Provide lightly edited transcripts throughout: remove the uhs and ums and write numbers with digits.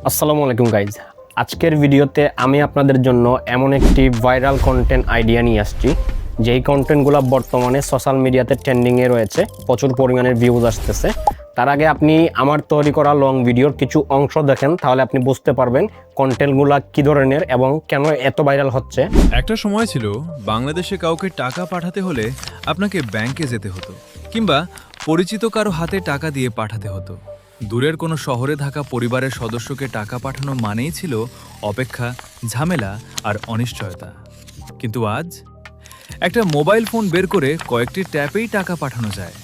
আসসালামু আলাইকুম গাইজ। আজকের ভিডিওতে আমি আপনাদের জন্য এমন একটি ভাইরাল কন্টেন্ট আইডিয়া নিয়ে আসছি, যেই কন্টেন্টগুলো বর্তমানে সোশ্যাল মিডিয়াতে ট্রেন্ডিংয়ে রয়েছে, প্রচুর পরিমাণের ভিউজ আসতেছে। তার আগে আপনি আমার তৈরি করা লং ভিডিওর কিছু অংশ দেখেন, তাহলে আপনি বুঝতে পারবেন কন্টেন্টগুলো কী ধরনের এবং কেন এত ভাইরাল হচ্ছে। একটা সময় ছিল বাংলাদেশে কাউকে টাকা পাঠাতে হলে আপনাকে ব্যাংকে যেতে হতো, কিংবা পরিচিত কারো হাতে টাকা দিয়ে পাঠাতে হতো। দূরের কোনো শহরে থাকা পরিবারের সদস্যকে টাকা পাঠানো মানেই ছিল অপেক্ষা, ঝামেলা আর অনিশ্চয়তা। কিন্তু আজ একটা মোবাইল ফোন বের করে কয়েকটি ট্যাপেই টাকা পাঠানো যায়,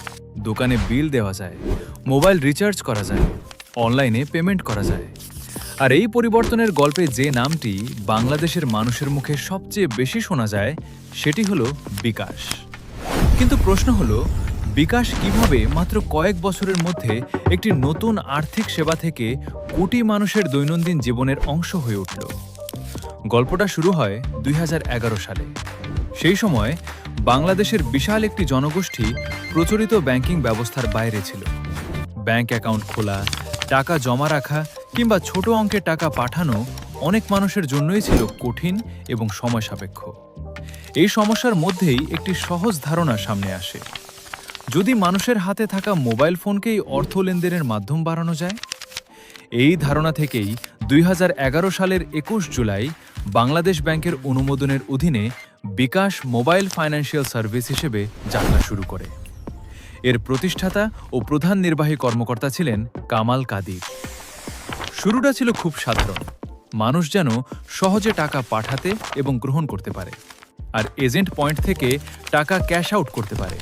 দোকানে বিল দেওয়া যায়, মোবাইল রিচার্জ করা যায়, অনলাইনে পেমেন্ট করা যায়। আর এই পরিবর্তনের গল্পে যে নামটি বাংলাদেশের মানুষের মুখে সবচেয়ে বেশি শোনা যায়, সেটি হলো বিকাশ। কিন্তু প্রশ্ন হলো, বিকাশ কিভাবে মাত্র কয়েক বছরের মধ্যে একটি নতুন আর্থিক সেবা থেকে কোটি মানুষের দৈনন্দিন জীবনের অংশ হয়ে উঠল? গল্পটা শুরু হয় 2011 সালে। সেই সময় বাংলাদেশের বিশাল একটি জনগোষ্ঠী প্রচলিত ব্যাংকিং ব্যবস্থার বাইরে ছিল। ব্যাংক অ্যাকাউন্ট খোলা, টাকা জমা রাখা কিংবা ছোট অঙ্কের টাকা পাঠানো অনেক মানুষের জন্যই ছিল কঠিন এবং সময় সাপেক্ষ। এই সমস্যার মধ্যেই একটি সহজ ধারণা সামনে আসে। যদি মানুষের হাতে থাকা মোবাইল ফোনকেই অর্থ লেনদেনের মাধ্যম বাড়ানো যায়। এই ধারণা থেকেই 2011 সালের 21 জুলাই বাংলাদেশ ব্যাংকের অনুমোদনের অধীনে বিকাশ মোবাইল ফাইন্যান্সিয়াল সার্ভিস হিসেবে যাত্রা শুরু করে। এর প্রতিষ্ঠাতা ও প্রধান নির্বাহী কর্মকর্তা ছিলেন কামাল কাদির। শুরুটা ছিল খুব সাধারণ, মানুষ যেন সহজে টাকা পাঠাতে এবং গ্রহণ করতে পারে, আর এজেন্ট পয়েন্ট থেকে টাকা ক্যাশ আউট করতে পারে।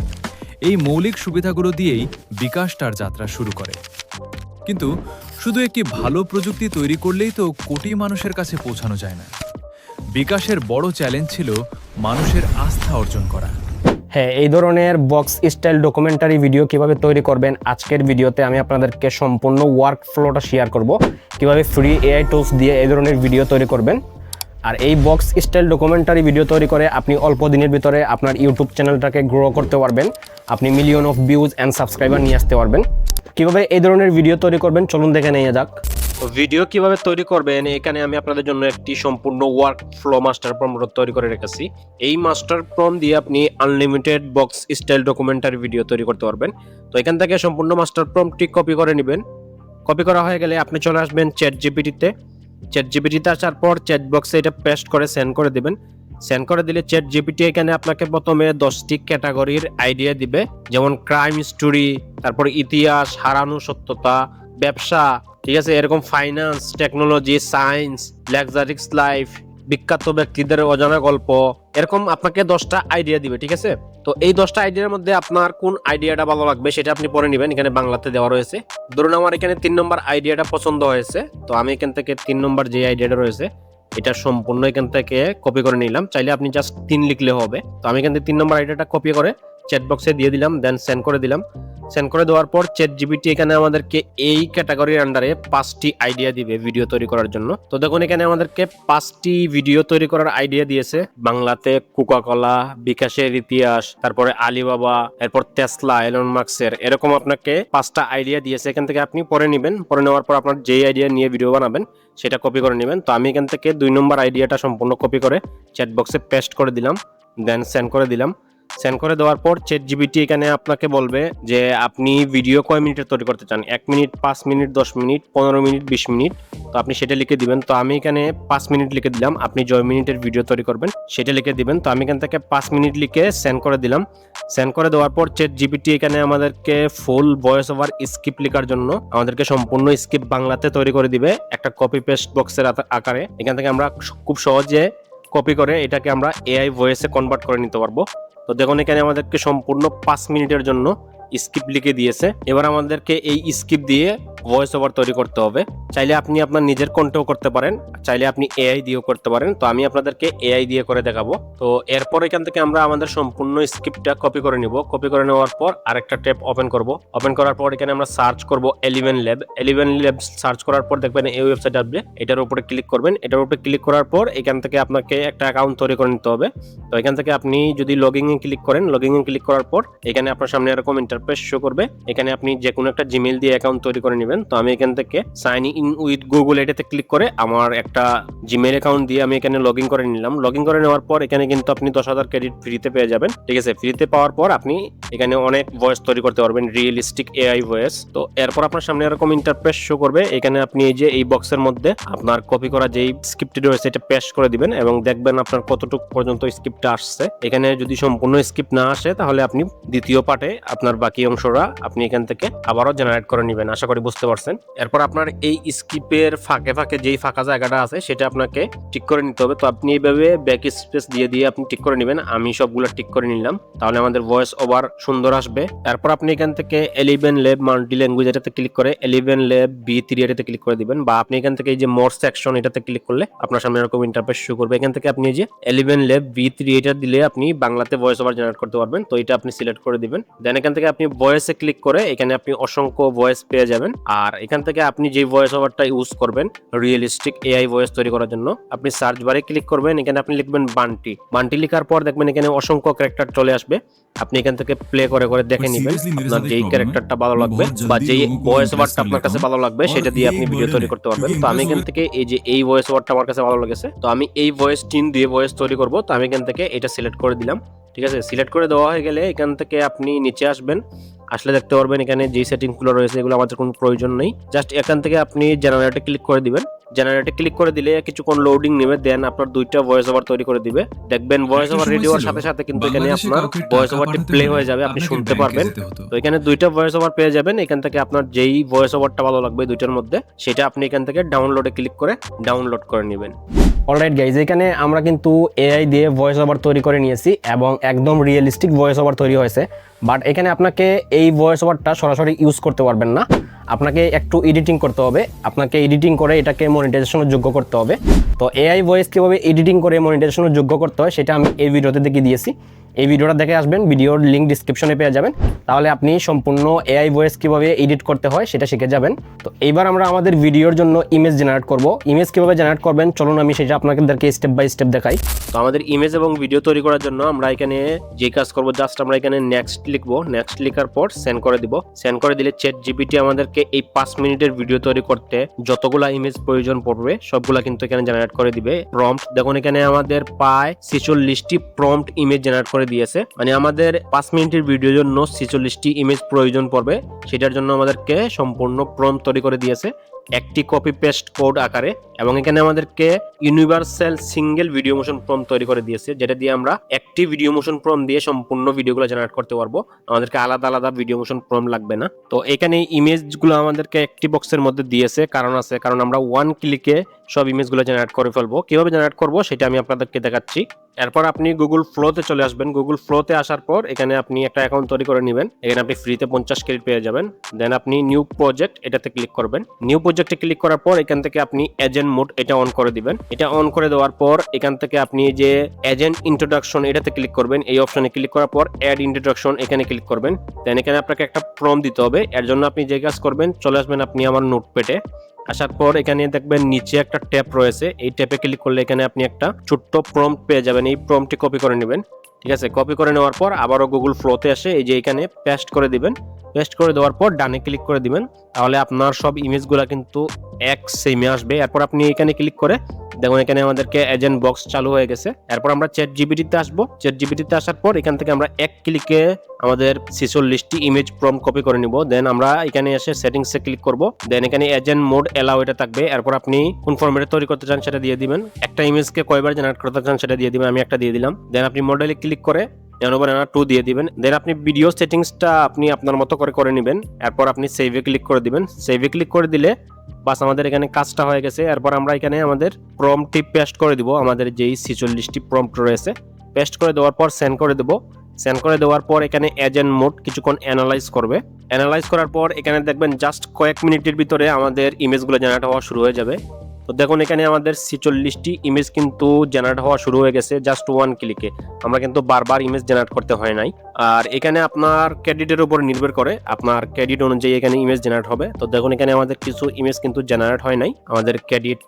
এই মৌলিক সুবিধাগুলো দিয়েই বিকাশ তার যাত্রা শুরু করে। কিন্তু শুধু একটি ভালো প্রযুক্তি তৈরি করলেই তো কোটি মানুষের কাছে পৌঁছানো যায় না। বিকাশের বড় চ্যালেঞ্জ ছিল মানুষের আস্থা অর্জন করা। হ্যাঁ, এই ধরনের বক্স স্টাইল ডকুমেন্টারি ভিডিও কিভাবে তৈরি করবেন, আজকের ভিডিওতে আমি আপনাদেরকে সম্পূর্ণ ওয়ার্ক ফ্লোটা শেয়ার করব, কিভাবে ফ্রি এআই টুলস দিয়ে এই ধরনের ভিডিও তৈরি করবেন। আর এই বক্স স্টাইল ডকুমেন্টারি ভিডিও তৈরি করে আপনি অল্প দিনের ভিতরে আপনার ইউটিউব চ্যানেলটাকে গ্রো করতে পারবেন, আপনি million of views and subscriber নিয়ে আসতে পারবেন। কিভাবে এই ধরনের ভিডিও তৈরি করবেন চলুন দেখে নেওয়া যাক। তো ভিডিও কিভাবে তৈরি করবেন, এখানে আমি আপনাদের জন্য একটি সম্পূর্ণ ওয়ার্ক ফ্লো মাস্টার প্রম্পট তৈরি করে রেখেছি। এই মাস্টার প্রম্পট দিয়ে আপনি unlimited box style documentary video তৈরি করতে পারবেন। তো এখান থেকে সম্পূর্ণ মাস্টার প্রম্পটটি কপি করে নেবেন। কপি করা হয়ে গেলে আপনি চলে আসবেন চ্যাট জিপিটিতে। চ্যাট জিপিটিতে আসার পর চ্যাট বক্সে এটা পেস্ট করে সেন্ড করে দিবেন। সেন্ড করে দিলে চ্যাট জিপিটি এখানে আপনাকে প্রথমে 10টি ক্যাটাগরির আইডিয়া দিবে, যেমন ক্রাইম স্টোরি, তারপর ইতিহাস, হারানো সত্যতা, ব্যবসা, ঠিক আছে, এরকম finance, technology, science, luxurious life, বিখ্যাত ব্যক্তিদের অজানা গল্প, এরকম আপনাকে 10টা আইডিয়া দিবে। ঠিক আছে, তো এই 10টা আইডিয়ার মধ্যে আপনার কোন আইডিয়াটা ভালো লাগবে সেটা আপনি পরে নেবেন। এখানে বাংলাতে দেওয়া রয়েছে। ধরুন আমার এখানে 3 নম্বর আইডিয়াটা পছন্দ হয়েছে, তো আমি এখান থেকে 3 নম্বর যে আইডিয়াটা রয়েছে এটা সম্পূর্ণ এখান থেকে কপি করে নিলাম। চাইলে আপনি জাস্ট 3 লিখলে হবে। তো আমি এখান থেকে 3 নম্বর আইডিয়াটা কপি করে চ্যাট বক্সে দিয়ে দিলাম, দেন সেন্ড করে দিলাম। সেন্ড করে দেওয়ার পর চ্যাট জিপিটি এখানে আমাদেরকে এই ক্যাটাগরির আন্ডারে 5টি আইডিয়া দিবে ভিডিও তৈরি করার জন্য। তো দেখুন এখানে আমাদেরকে 5টি ভিডিও তৈরি করার আইডিয়া দিয়েছে। বাংলাতে কোকাকোলা, বিকাশের ইতিহাস, তারপরে আলিবাবা, এরপর টেসলা, এলন মাস্কের, এরকম আপনাকে 5টা আইডিয়া দিয়েছে। এখান থেকে আপনি পরে নেবেন। পরে নেওয়ার পর আপনার যেই আইডিয়া নিয়ে ভিডিও বানাবেন সেটা কপি করে নেবেন। তো আমি এখান থেকে 2 নম্বর আইডিয়াটা সম্পূর্ণ কপি করে চ্যাট বক্সে পেস্ট করে দিলাম, দেন সেন্ড করে দিলাম। সেন্ড করে দেওয়ার পর চ্যাট জিপিটি এখানে আপনাকে বলবে যে আপনি ভিডিও কয় মিনিটের তৈরি করতে চান, 1 minute, 5 minute, 10 minute, 15 minute, 20 minute. তো আপনি সেটা লিখে দিবেন। তো আমি এখানে 5 মিনিট লিখে দিলাম। আপনি জয় মিনিটের ভিডিও তৈরি করবেন সেটা লিখে দিবেন। তো আমি এখান থেকে 5 মিনিট লিখে সেন্ড করে দিলাম। সেন্ড করে দেওয়ার পর চ্যাট জিপিটি এখানে আমাদেরকে ফুল ভয়েস ওভার স্ক্রিপ্ট লেখার জন্য আমাদেরকে সম্পূর্ণ স্ক্রিপ্ট বাংলাতে তৈরি করে দিবে একটা কপি পেস্ট বক্সের আকারে। এখান থেকে আমরা খুব সহজে কপি করে এটাকে আমরা এআই ভয়েসে কনভার্ট করে নিতে পারবো। তো দেখুন এখানে আমাদেরকে সম্পূর্ণ 5 মিনিটের জন্য স্ক্রিপ্ট লিখে দিয়েছে। এবার আমাদেরকে এই স্ক্রিপ্ট দিয়ে ভয়েস ওভার তৈরি করতে হবে। চাইলে আপনি আপনার নিজের কণ্ঠেও করতে পারেন, চাইলে আপনি এআই দিয়েও করতে পারেন। তো আমি আপনাদেরকে এআই দিয়ে করে দেখাবো। তো এরপর এখান থেকে আমরা আমাদের সম্পূর্ণ স্ক্রিপ্টটা কপি করে নিব। কপি করে নেওয়ার পর আরেকটা ট্যাব ওপেন করব। ওপেন করার পর এখানে আমরা সার্চ করব 11 ল্যাব। 11 ল্যাব সার্চ করার পর দেখবেন এই ওয়েবসাইট আসবে, এটার উপরে ক্লিক করবেন। এটার উপরে ক্লিক করার পর এখান থেকে আপনাকে একটা অ্যাকাউন্ট তৈরি করে নিতে হবে। তো এখান থেকে আপনি যদি লগইন এ ক্লিক করেন, লগইন এ ক্লিক করার পর এখানে আপনার সামনে এরকম ইন্টারফেস ইন্টারফেস শো করবে। এখানে আপনি যে কোনো একটা জিমেইল দিয়ে অ্যাকাউন্ট তৈরি করে নেবেন। তো আমি এখান থেকে সাইন ইন উইথ গুগল এটাতে ক্লিক করে আমার একটা জিমেইল অ্যাকাউন্ট দিয়ে আমি এখানে লগ ইন করে নিলাম। লগ ইন করে নেওয়ার পর এখানে কিন্তু আপনি 10,000 ক্রেডিট ফ্রিতে পেয়ে যাবেন। ঠিক আছে, ফ্রিতে পাওয়ার পর আপনি এখানে অনেক ভয়েস তৈরি করতে পারবেন, রিয়েলিস্টিক এআই ভয়েস। তো এরপর আপনার সামনে এরকম ইন্টারফেস শো করবে। এখানে আপনি এই যে এই বক্সের মধ্যে আপনার কপি করা যেই স্ক্রিপ্টটি রয়েছে এটা পেস্ট করে দিবেন এবং দেখবেন আপনার কতটুকু পর্যন্ত স্ক্রিপ্টটা আসছে। এখানে যদি সম্পূর্ণ স্ক্রিপ্ট না আসে তাহলে আপনি দ্বিতীয় পার্টে আপনার বাকি অংশটা আপনি এখান থেকে আবারও জেনারেট করে নেবেন। আশা করি বুঝতে পারছেন। এরপর আপনার এই স্ক্রিপ্টের ফাঁকে ফাঁকে যেই ফাঁকা জায়গাটা আছে সেটা আপনাকে ঠিক করে নিতে হবে। তো আপনি এইভাবে ব্যাক স্পেস দিয়ে দিয়ে আপনি ঠিক করে নেবেন। আমি সবগুলো ঠিক করে নিলাম, তাহলে আমাদের ভয়েস ওভার সুন্দর আসবে। তারপর আপনি এখান থেকে 11 ল্যাব মাল্টি ল্যাঙ্গুয়েজ এটাতে ক্লিক করে 11 ল্যাব B3 এটাতে ক্লিক করে দিবেন, বা আপনি এখান থেকে এই যে মোর সেকশন এটাতে ক্লিক করলে আপনার সামনে এরকম ইন্টারফেস শো করবে। এখান থেকে আপনি এই যে 11 ল্যাব B3 এটা দিলে আপনি বাংলাতে ভয়েস ওভার জেনারেট করতে পারবেন। তো এটা আপনি সিলেক্ট করে দিবেন। দেন এখান থেকে আপনি ভয়েসে ক্লিক করে এখানে আপনি অসংখ্য ভয়েস পেয়ে যাবেন। আর এখান থেকে আপনি যে ভয়েস ওভারটা ইউজ করবেন রিয়েলিস্টিক এআই ভয়েস তৈরি করার জন্য, আপনি সার্চ বারে ক্লিক করবেন। এখানে আপনি লিখবেন বান্টি। বান্টি লেখার পর দেখবেন এখানে অসংখ্য ক্যারেক্টার চলে আসবে। আপনি এখান থেকে প্লে করে করে দেখে নেবেন আপনার যেই ক্যারেক্টারটা ভালো লাগবে বা যেই ভয়েস ওভারটা আপনার কাছে ভালো লাগবে সেটা দিয়ে আপনি ভিডিও তৈরি করতে পারবেন। তো আমি এখান থেকে এই যে এই ভয়েস ওভারটা আমার কাছে ভালো লেগেছে, তো আমি এই ভয়েস টিন দিয়ে ভয়েস তৈরি করব। তো আমি এখান থেকে এটা সিলেক্ট করে দিলাম। ঠিক আছে, সিলেক্ট করে দেওয়া হয়ে গেলে এখান থেকে আপনি নিচে আসবেন। আসলে দেখতে পারবেন এখানে যে সেটিংসগুলো রয়েছে এগুলো আমাদের কোনো প্রয়োজন নেই। জাস্ট এখান থেকে আপনি জেনারেটে ক্লিক করে দিবেন। জেনারেটে ক্লিক করে দিলে কিছুক্ষণ লোডিং নেবে, দেন আপনার দুইটা ভয়েস ওভার তৈরি করে দিবে। দেখবেন ভয়েস ওভার রেডি হওয়ার সাথে সাথে কিন্তু এখানে আপনার ভয়েস ওভারটি প্লে হয়ে যাবে, আপনি শুনতে পারবেন। তো এখানে দুইটা ভয়েস ওভার পেয়ে যাবেন। এখান থেকে আপনার যেই ভয়েস ওভারটা ভালো লাগবে দুইটার মধ্যে সেটা আপনি এখান থেকে ডাউনলোডে ক্লিক করে ডাউনলোড করে নেবেন। অলরাইট গাইজ, এখানে আমরা কিন্তু এআই দিয়ে ভয়েস ওভার তৈরি করে নিয়েছি এবং একদম রিয়েলিস্টিক ভয়েস ওভার তৈরি হয়েছে। বাট এখানে আপনাকে এই ভয়েস ওভারটা সরাসরি ইউজ করতে পারবেন না, আপনাকে একটু এডিটিং করতে হবে। আপনাকে এডিটিং করে এটাকে মনিটাইজেশনের যোগ্য করতে হবে। তো এআই ভয়েস কীভাবে এডিটিং করে মনিটাইজেশনের যোগ্য করতে হয় সেটা আমি এই ভিডিওতে দেখিয়ে দিয়েছি। এই ভিডিওটা দেখে আসবেন, ভিডিওর লিঙ্ক ডিসক্রিপশনে পেয়ে যাবেন। তাহলে আপনি সম্পূর্ণ এআই ভয়েস কীভাবে এডিট করতে হয় সেটা শিখে যাবেন। তো এইবার আমরা আমাদের ভিডিওর জন্য ইমেজ জেনারেট করব। ইমেজ কীভাবে জেনারেট করবেন চলুন আমি সেটা আপনাদেরকে স্টেপ বাই স্টেপ দেখাই। তো আমাদের ইমেজ এবং ভিডিও তৈরি করার জন্য আমরা এখানে যে কাজ করব, জাস্ট আমরা এখানে নেক্সট লিখবো। নেক্সট লেখার পর সেন্ড করে দিব। সেন্ড করে দিলে ChatGPT আমাদেরকে এই 5 মিনিটের ভিডিও তৈরি করতে যতগুলা ইমেজ প্রয়োজন পড়বে সবগুলা কিন্তু এখানে জেনারেট করে দিবে। প্রম্পট দেখুন এখানে আমাদের প্রায় 46টি প্রম্পট ইমেজ জেনারেট করে দিয়েছে। মানে আমাদের 5 মিনিটের ভিডিওর জন্য 46টি ইমেজ প্রয়োজন পড়বে, সেটার জন্য আমাদেরকে সম্পূর্ণ প্রম্পট তৈরি করে দিয়েছে একটি কপি পেস্ট কোড আকারে। এবং এখানে আমাদেরকে universal single video motion prompt তৈরি করে দিয়েছে, যেটা দিয়ে আমরা একটি ভিডিও মোশন প্রম্পট দিয়ে সম্পূর্ণ ভিডিওগুলো জেনারেট করতে পারবো। আমাদেরকে আলাদা আলাদা ভিডিও মোশন প্রম্পট লাগবে না। তো এখানে ইমেজগুলো আমাদেরকে একটি বক্সের মধ্যে দিয়েছে, কারণ আমরা 1 ক্লিকে সব ইমেজগুলো জেনারেট করে ফেলবো। কিভাবে জেনারেট করব সেটা আমি আপনাদেরকে দেখাচ্ছি। এরপর আপনি গুগল ফ্লোতে চলে আসবেন। গুগল ফ্লোতে আসার পর এখানে আপনি একটা অ্যাকাউন্ট তৈরি করে নেবেন। এখানে আপনি ফ্রিতে 50 ক্রেডিট পেয়ে যাবেন। দেন আপনি নিউ প্রজেক্ট এটাতে ক্লিক করবেন। নিউ প্রজেক্টে ক্লিক করার পর এখান থেকে আপনি এজেন্ট মোড এটা অন করে দিবেন। এটা অন করে দেওয়ার পর এখান থেকে আপনি যে এজেন্ট ইন্ট্রোডাকশন এটাতে ক্লিক করবেন। এই অপশনে ক্লিক করার পর অ্যাড ইন্ট্রোডাকশন এখানে ক্লিক করবেন। দেন এখানে আপনাকে একটা প্রম্পট দিতে হবে। এর জন্য আপনি যে কাজ করবেন, চলে আসবেন আপনি আমার নোটপ্যাডে। আসার পর এখানে দেখবেন নিচে একটা ট্যাব রয়েছে, এই ট্যাবে ক্লিক করলে এখানে আপনি একটা ছোট্ট প্রম্পট পেয়ে যাবেন। এই প্রম্পটটি কপি করে নেবেন। ঠিক আছে, কপি করে নেওয়ার পর আবারও গুগল ফ্লোতে এসে এই যে এখানে পেস্ট করে দিবেন। পেস্ট করে দেওয়ার পর ডানে ক্লিক করে দিবেন। তাহলে আপনার সব ইমেজগুলো কিন্তু এক সেমে আসবে। এরপর আপনি এখানে ক্লিক করে দেখুন এখানে আমাদেরকে এজেন্ট বক্স চালু হয়ে গেছে। এরপর আমরা ChatGPT-তে আসবো। ChatGPT-তে আসার পর এখান থেকে আমরা এক ক্লিকে আমাদের 46টি ইমেজ প্রম্পট কপি করে নিব। দেন আমরা এখানে এসে সেটিংসে ক্লিক করব। দেন এখানে এজেন্ট মোড এলাও এটা থাকবে। এরপর আপনি কোন ফরম্যাটে তৈরি করতে চান সেটা দিয়ে দিবেন। একটা ইমেজকে কয়বার জেনারেট করতে চান সেটা দিয়ে দিবেন। আমি একটা দিয়ে দিলাম। দেন আপনি মডেলে ক্লিক করে 2 দিয়ে দিবেন। দেন আপনি ভিডিও সেটিংসটা আপনি আপনার মতো করে নেবেন। এরপর আপনি সেভে ক্লিক করে দিবেন। সেভে ক্লিক করে দিলে বাস আমাদের এখানে কাজটা হয়ে গেছে। এরপর আমরা এখানে আমাদের প্রম্পটটি পেস্ট করে দিব। আমাদের যেই 46টি প্রম্পট রয়েছে পেস্ট করে দেওয়ার পর সেন্ড করে দেব। সেন্ড করে দেওয়ার পর এখানে এজেন্ট মোড কিছুক্ষণ অ্যানালাইজ করবে। অ্যানালাইজ করার পর এখানে দেখবেন জাস্ট কয়েক মিনিটের ভিতরে আমাদের ইমেজগুলো জেনারেট হওয়া শুরু হয়ে যাবে। তো দেখুন এখানে আমাদের 46টি ইমেজ কিন্তু জেনারেট হওয়া শুরু হয়ে গেছে জাস্ট ওয়ান ক্লিকে। আমরা কিন্তু বারবার ইমেজ জেনারেট করতে হয় নাই। আর এখানে আপনার ক্রেডিটের উপর নির্ভর করে, আপনার ক্রেডিট অনুযায়ী এখানে ইমেজ জেনারেট হবে। তো দেখুন এখানে আমাদের কিছু ইমেজ কিন্তু জেনারেট হয় নাই। আমাদের ক্রেডিট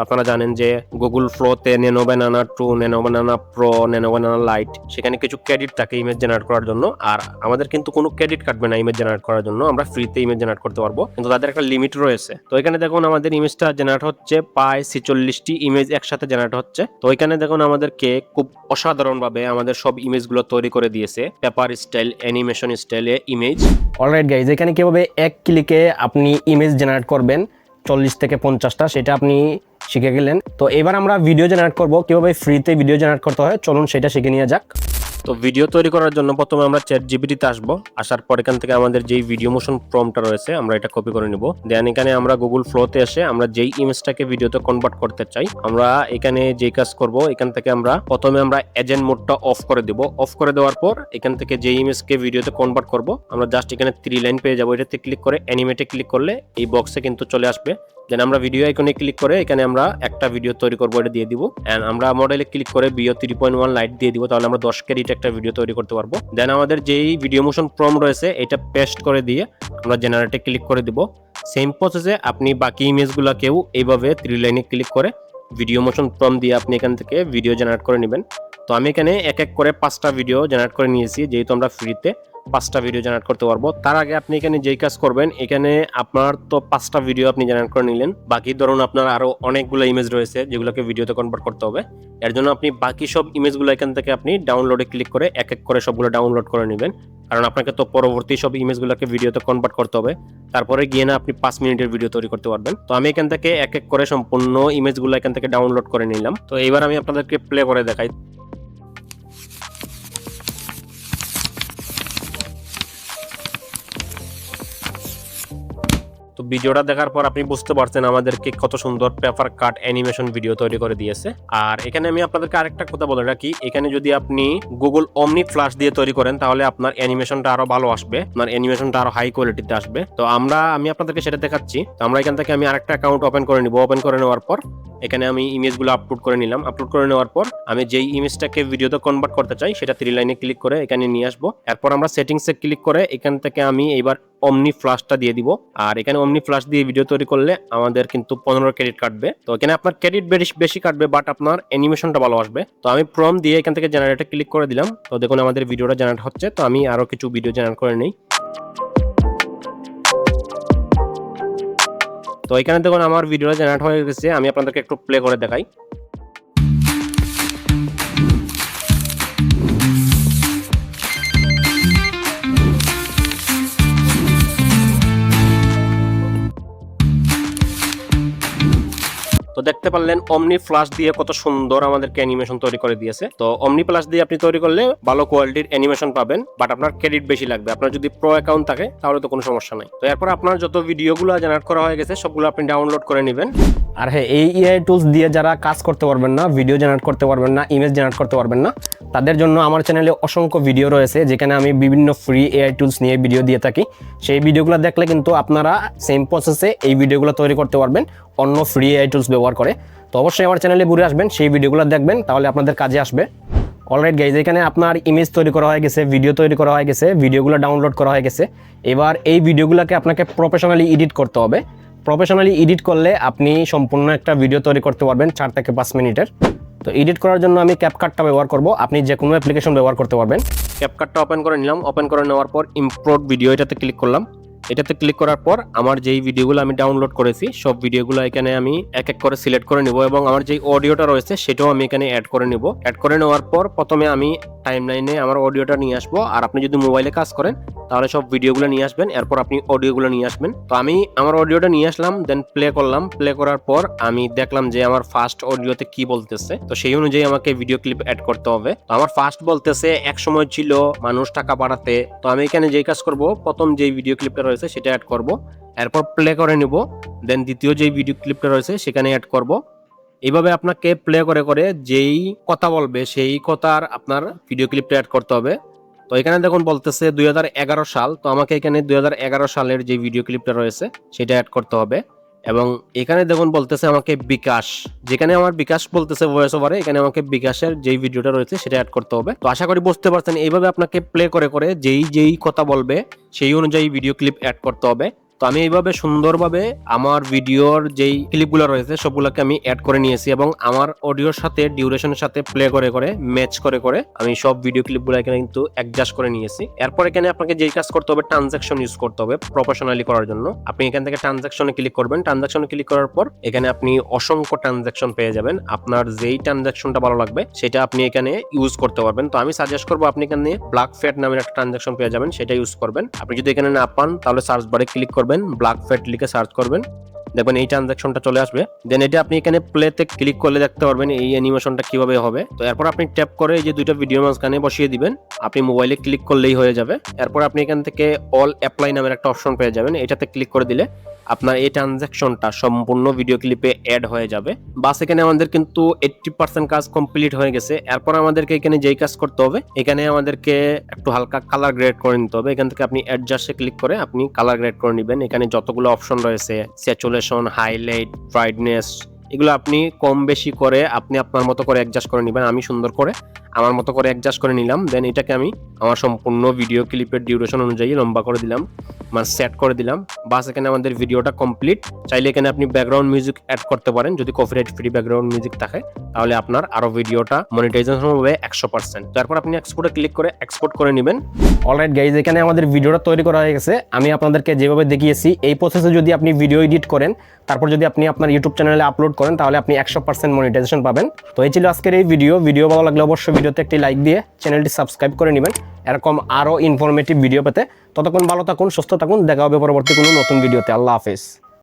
আপনারা জানেন যে গুগল ফ্লোতে nano banana 2, nano banana pro, nano banana light, সেখানে কিছু ক্রেডিট থাকে ইমেজ জেনারেট করার জন্য। আর আমাদের কিন্তু কোনো ক্রেডিট কাটবে না ইমেজ জেনারেট করার জন্য, আমরা ফ্রিতে ইমেজ জেনারেট করতে পারবো, কিন্তু তাদের একটা লিমিট রয়েছে। তো এখানে দেখুন আমাদের ইমেজটা জেনারেট হচ্ছে, প্রায় 46টি ইমেজ একসাথে জেনারেট হচ্ছে। তো এখানে দেখুন আমাদেরকে খুব অসাধারণ ভাবে আমাদের সব ইমেজগুলো তৈরি করে দিয়েছে, পেপার স্টাইল, অ্যানিমেশন স্টাইলে ইমেজ। অলরাইট গাইজ, এখানে কিভাবে এক ক্লিকে আপনি ইমেজ জেনারেট করবেন 40 থেকে 50টা, সেটা আপনি শিখে গেলেন। তো এবার আমরা ভিডিও জেনারেট করব, কিভাবে ফ্রিতে ভিডিও জেনারেট করতে হয় চলুন সেটা শিখে নিয়ে যাক। তো ভিডিও তৈরি করার জন্য প্রথমে আমরা চ্যাটজিপিটিতে আসবো। আসার পর এখান থেকে আমাদের যেই ভিডিও মোশন প্রম্পটটা রয়েছে আমরা এটা কপি করে নিব। দেন এখানে আমরা গুগল ফ্লোতে এসে আমরা যেই ইমেজটাকে ভিডিওতে কনভার্ট করতে চাই, আমরা এখানে যেই কাজ করব, এখান থেকে আমরা প্রথমে আমরা এজেন্ট মোডটা অফ করে দেব। অফ করে দেওয়ার পর এখান থেকে যেই ইমেজকে ভিডিওতে কনভার্ট করব, আমরা জাস্ট এখানে 3 লাইন পেয়ে যাবো। এটাতে ক্লিক করে অ্যানিমেটে ক্লিক করলে এই বক্সে কিন্তু চলে আসবে। দেন আমরা ভিডিও আইকনে ক্লিক করে এখানে আমরা একটা ভিডিও তৈরি করবো, এটা দিয়ে দিব। এন্ড আমরা মডেলে ক্লিক করে বিও 3.1 লাইট দিয়ে দিব, তাহলে আমরা 10 ক্যারেট একটা ভিডিও তৈরি করতে পারবো। দেন আমাদের যেই ভিডিও মোশন প্রম্পট রয়েছে এটা পেস্ট করে দিয়ে আমরা জেনারেটে ক্লিক করে দিব। সেম প্রসেসে আপনি বাকি ইমেজগুলোকেও এইভাবে 3 লাইনে ক্লিক করে ভিডিও মোশন প্রম্পট দিয়ে আপনি এখান থেকে ভিডিও জেনারেট করে নেবেন। তো আমি এখানে এক এক করে 5টা ভিডিও জেনারেট করে নিয়েছি, যেহেতু আমরা ফ্রিতে 5টা ভিডিও জেনারেট করতে পারবো। তার আগে আপনি এখানে যেই কাজ করবেন, এখানে আপনার তো 5টা ভিডিও আপনি জেনারেট করে নিলেন, বাকি ধরুন আপনার আরো অনেকগুলো ইমেজ রয়েছে যেগুলোকে ভিডিওতে কনভার্ট করতে হবে। এর জন্য আপনি বাকি সব ইমেজগুলো এখান থেকে আপনি ডাউনলোডে ক্লিক করে এক এক করে সবগুলো ডাউনলোড করে নেবেন, কারণ আপনাকে তো পরবর্তী সব ইমেজগুলোকে ভিডিওতে কনভার্ট করতে হবে। তারপরে গিয়ে না আপনি 5 মিনিটের ভিডিও তৈরি করতে পারবেন। তো আমি এখান থেকে এক এক করে সম্পূর্ণ ইমেজগুলো এখান থেকে ডাউনলোড করে নিলাম। তো এবার আমি আপনাদেরকে প্লে করে দেখাই। তো ভিডিওটা দেখার পর আপনি বুঝতে পারছেন আমাদেরকে কত সুন্দর পেপার কাট অ্যানিমেশন ভিডিও তৈরি করে দিয়েছে। আর এখানে আমি আপনাদেরকে আরেকটা কথা বলে রাখি, এখানে যদি আপনি গুগল অমনি ফ্ল্যাশ দিয়ে তৈরি করেন তাহলে আপনার অ্যানিমেশনটা আরো ভালো আসবে, আপনার অ্যানিমেশনটা আরো হাই কোয়ালিটিতে আসবে। তো আমি আপনাদেরকে সেটা দেখাচ্ছি। তো আমরা এখান থেকে আমি আরেকটা অ্যাকাউন্ট ওপেন করে নিব। ওপেন করে নেওয়ার পর এখানে আমি ইমেজগুলো আপলোড করে নিলাম। আপলোড করে নেওয়ার পর আমি যেই ইমেজটাকে ভিডিওতে কনভার্ট করতে চাই সেটা 3 লাইনে ক্লিক করে এখানে নিয়ে আসবো। এরপর আমরা সেটিংসে ক্লিক করে এখান থেকে আমি এইবার অমনি ফ্ল্যাশটা দিয়ে দিব। আর এখানে অমনি ফ্ল্যাশ দিয়ে ভিডিও তৈরি করলে আমাদের কিন্তু 15 ক্রেডিট কাটবে। তো এখানে আপনার ক্রেডিট বেশি কাটবে, বাট আপনার অ্যানিমেশনটা ভালো আসবে। তো আমি প্রম্পট দিয়ে এখান থেকে জেনারেটে ক্লিক করে দিলাম। তো দেখুন আমাদের ভিডিওটা জেনারেট হচ্ছে। তো আমি আরো কিছু ভিডিও জেনারেট করে নেই। তো এখানে দেখুন আমার ভিডিওটা জেনারেট হয়ে গেছে, আমি আপনাদেরকে একটু প্লে করে দেখাই। তো দেখতে পারলেন অমনি ফ্ল্যাশ দিয়ে কত সুন্দর আমাদেরকে অ্যানিমেশন তৈরি করে দিয়েছে। তো অমনি ফ্ল্যাশ দিয়ে আপনি তৈরি করলে ভালো কোয়ালিটির অ্যানিমেশন পাবেন, বাট আপনার ক্রেডিট বেশি লাগবে। আপনার যদি প্রো অ্যাকাউন্ট থাকে তাহলে তো কোনো সমস্যা নাই। তো এরপর আপনার যত ভিডিওগুলো জেনারেট করা হয়ে গেছে সবগুলো আপনি ডাউনলোড করে নেবেন। আর হ্যাঁ, এই এআই টুলস দিয়ে যারা কাজ করতে পারবেন না, ভিডিও জেনারেট করতে পারবেন না, ইমেজ জেনারেট করতে পারবেন না, তাদের জন্য আমার চ্যানেলে অসংখ্য ভিডিও রয়েছে যেখানে আমি বিভিন্ন ফ্রি এআই টুলস নিয়ে ভিডিও দিয়ে থাকি। সেই ভিডিওগুলো দেখলে কিন্তু আপনারা সেম প্রসেসে এই ভিডিওগুলো তৈরি করতে পারবেন অন্য ফ্রি এআই টুলস ব্যবহার করে। তো অবশ্যই আমার চ্যানেলে ঘুরে আসবেন, সেই ভিডিওগুলো দেখবেন, তাহলে আপনাদের কাজে আসবে। অলরাইট গাইজ, এখানে আপনার ইমেজ তৈরি করা হয়ে গেছে, ভিডিও তৈরি করা হয়ে গেছে, ভিডিওগুলো ডাউনলোড করা হয়ে গেছে। এবার এই ভিডিওগুলোকে আপনাকে প্রফেশনালি এডিট করতে হবে। প্রফেশনালি এডিট করলে আপনি সম্পূর্ণ একটা ভিডিও তৈরি করতে পারবেন 4 থেকে 5 মিনিটের। তো এডিট করার জন্য আমি ক্যাপকাটটা ব্যবহার করব, আপনি যে কোনো অ্যাপ্লিকেশন ব্যবহার করতে পারবেন। ক্যাপকাটটা ওপেন করে নিলাম। ওপেন করে নেওয়ার পর ইম্পোর্ট ভিডিও এটাতে ক্লিক করলাম। এটাতে ক্লিক করার পর আমার যেই ভিডিওগুলো আমি ডাউনলোড করেছি সব ভিডিওগুলো এখানে আমি এক এক করে সিলেক্ট করে নিব, এবং আমার যেই অডিওটা রয়েছে সেটাও আমি এখানে অ্যাড করে নিব। অ্যাড করে নেওয়ার পর প্রথমে আমি টাইমলাইনে আমার অডিওটা নিয়ে আসবো, আর আপনি যদি মোবাইলে কাজ করেন তাহলে সব ভিডিওগুলো নিয়ে আসবেন, এরপর আপনি অডিওগুলো নিয়ে আসবেন। তো আমি আমার অডিওটা নিয়ে আসলাম, দেন প্লে করলাম। প্লে করার পর আমি দেখলাম যে আমার ফার্স্ট অডিওতে কি বলতেছে, তো সেই অনুযায়ী আমাকে ভিডিও ক্লিপ অ্যাড করতে হবে। তো আমার ফার্স্ট বলতেছে এক সময় ছিল মানুষ টাকা পাঠাতে। তো আমি এখানে যেই কাজ করব, প্রথম যেই ভিডিও ক্লিপটা রয়েছে সেটা অ্যাড করব, এরপর প্লে করে নিব। দেন দ্বিতীয় যেই ভিডিও ক্লিপটা রয়েছে সেখানে অ্যাড করব। এইভাবে আপনাকে প্লে করে করে যেই কথা বলবে সেই কথার আপনার ভিডিও ক্লিপটা অ্যাড করতে হবে। তো এখানে দেখুন বলতেছে 2011 সাল, তো আমাকে এখানে 2011 সালের যে ভিডিও ক্লিপটা রয়েছে সেটা অ্যাড করতে হবে। এবং এখানে দেখুন বলতেছে আমাকে বিকাশ, যেখানে আমার বিকাশ বলতেছে ভয়েস ওভারে, এখানে আমাকে বিকাশের যেই ভিডিওটা রয়েছে সেটা অ্যাড করতে হবে। তো আশা করি বুঝতে পারছেন, এইভাবে আপনাকে প্লে করে করে যেই কথা বলবে সেই অনুযায়ী ভিডিও ক্লিপ অ্যাড করতে হবে। তো আমি এইভাবে সুন্দরভাবে আমার ভিডিওর যেই ক্লিপগুলো রয়েছে সবগুলোকে আমি অ্যাড করে নিয়েছি এবং আমার অডিওর সাথে ডিউরেশনের সাথে প্লে করে করে ম্যাচ করে করে আমি সব ভিডিও ক্লিপগুলো এখানে কিন্তু অ্যাডজাস্ট করে নিয়েছি। এরপর এখানে আপনাকে যেই কাজ করতে হবে, ট্রানজাকশন ইউজ করতে হবে প্রফেশনালি করার জন্য। আপনি এখান থেকে ট্রানজাকশনে ক্লিক করবেন। ট্রানজাকশনে ক্লিক করার পর এখানে আপনি অসংখ্য ট্রানজাকশন পেয়ে যাবেন। আপনার যেই ট্রানজাকশনটা ভালো লাগবে সেটা আপনি এখানে ইউজ করতে পারবেন। তো আমি সাজেস্ট করবো আপনি এখানে ব্ল্যাক ফ্যাট নামের একটা ট্রানজাকশন পেয়ে যাবেন, সেটা ইউজ করবেন। আপনি যদি এখানে না পান তাহলে সার্চ বারে ক্লিক করবেন, ব্ল্যাক ফ্যাট লিখে সার্চ করবেন, দেখবেন এই ট্রানজাকশনটা চলে আসবে। দেন এটা আপনি এখানে প্লেতে ক্লিক করলে দেখতে পারবেন এই অ্যানিমেশনটা কিভাবে হবে। তো এরপর আপনি ট্যাপ করে এই যে দুইটা ভিডিও মাঝখানে বসিয়ে দিবেন, আপনি মোবাইলে ক্লিক করলেই হয়ে যাবে। এরপর আপনি এখান থেকে অল অ্যাপ্লাই নামের একটা অপশন পেয়ে যাবেন, এটাতে ক্লিক করে দিলে আপনার এই ট্রানজাকশনটা সম্পূর্ণ ভিডিও ক্লিপে অ্যাড হয়ে যাবে। বাস এখানে আমাদের কিন্তু 80% কাজ কমপ্লিট হয়ে গেছে। এরপর আমাদেরকে এখানে যেই কাজ করতে হবে, এখানে আমাদেরকে একটু হালকা কালার গ্রেড করে নিতে হবে। এখান থেকে আপনি অ্যাডজাস্টে ক্লিক করে আপনি কালার গ্রেড করে নেবেন। এখানে যতগুলো অপশন রয়েছে, স্যাচুরেশন, হাইলাইট, ব্রাইটনেস, এগুলো আপনি কম বেশি করে আপনি আপনার মতো করে অ্যাডজাস্ট করে নেবেন। আমি সুন্দর করে আমার মতো করে অ্যাডজাস্ট করে নিলাম। দেন এটাকে আমি আমার সম্পূর্ণ ভিডিও ক্লিপের ডিউরেশন অনুযায়ী লম্বা করে দিলাম, মানে সেট করে দিলাম। বাস এখানে আমাদের ভিডিওটা কমপ্লিট। চাইলে এখানে আপনি ব্যাকগ্রাউন্ড মিউজিক অ্যাড করতে পারেন, যদি কপিরাইট ফ্রি ব্যাকগ্রাউন্ড মিউজিক থাকে তাহলে আপনার আরো ভিডিওটা মনিটাইজেশন হবে 100%। তারপর আপনি এক্সপোর্টে ক্লিক করে এক্সপোর্ট করে নেবেন। অলরাইট গাইজ, এখানে আমাদের ভিডিওটা তৈরি করা হয়ে গেছে। আমি আপনাদেরকে যেভাবে দেখিয়েছি এই প্রসেসে যদি আপনি ভিডিও এডিট করেন, তারপর যদি আপনি আপনার ইউটিউব চ্যানেলে আপলোড করেন তাহলে আপনি 100% মনিটাইজেশন পাবেন। তো এই ছিল আজকের এই ভিডিও ভালো লাগলে অবশ্যই ভিডিওতে একটি লাইক দিয়ে চ্যানেলটি সাবস্ক্রাইব করে নেবেন এরকম আরো ইনফরমেটিভ ভিডিও পেতে। ততক্ষণ ভালো থাকুন, সুস্থ থাকুন, দেখা হবে পরবর্তী কোনো নতুন ভিডিওতে। আল্লাহ হাফেজ।